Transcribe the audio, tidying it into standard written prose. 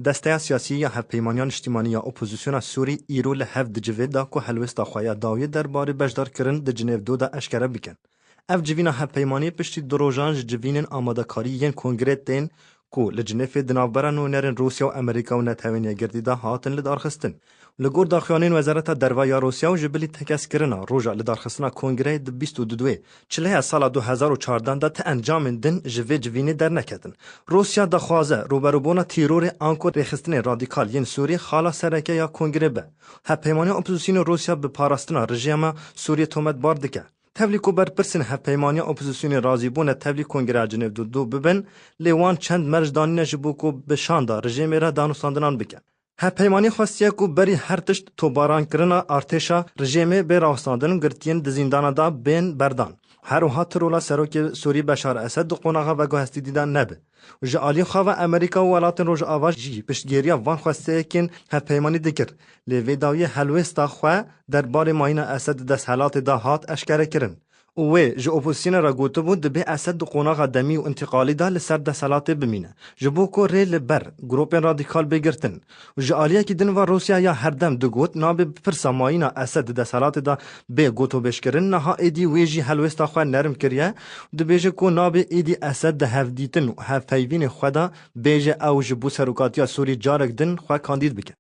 دسته سیاسی یا هفپیمانیان اجتماعی یا اپوزیسیون سوری ایرو لحف دجوه دا که هلوستا خواه داوی درباره بجدار کرن د جنیو دو دا اشکره بکن. اف جوینا هفپیمانی پشتی دروژان جوینن آماده کاری ین کنگرت دین که لجنیف دنابران و نرن روسیا و امریکا و نتوینیا گردی دا هاتن لدارخستن. لگور داخوانین وزارت دروایا روسیا و جبلی تکس کرنا روژا لدارخستنا کنگره د 22 چله سال 2014 دا تا انجام دن جوی جوینی در نکدن. روسیا دا خوازه روبروبونا تیرور آنکو ریخستن رادیکال ین سوری خالا سرکه یا کنگره به. هپیمانی اپوزیسیون روسیا به پاراستنا رژیم سوری تومت باردکه. تبلیغ بر پرسن هپیمانی اپوزیسیون رازی بونه تبلیغ کنگره جنیو دو ببن لیوان چند مرج دانی نجبو کو به شاندا رژیم را دانستاندنان بکن. هپیمانی خواستیه کو بری هر تشت توباران کرنا ارتشا رژیم به راستاندن گرتین د زندان دا بین بردان. هر وها ترولا سروک سوری بشار اسد دو قوناغا و گوهستی دیدن نبه. و جالی خواه امریکا و ولاتن روژ آواج جی پشتگیریا وان خواسته کن هپیمانی دکر. لیوی داوی حلوستا خواه در بار ماین اسد دست حالات دا هات اشکره کرن. اوه جو اپوزیسیون را گوتو بود دبی اسد دو قوناغا دمی و انتقالی دا لسر دست حالات بمینه. جبو کو ریل بر گروپین رادیکال بگرتن. و جالیا کی دن و روسیا یا هر دم دو گوت نابه پرسا ماینا اسد دست حالات دا به گوتو بشکرن نها ایدی ویجی حلوستا خواه نرم کریه. دبیجه کو نابه ایدی اسد ده هفدیتن و هفیوین خدا بیجه او جبو سروکاتیا سوری جارک دن خواه کاندید بکن.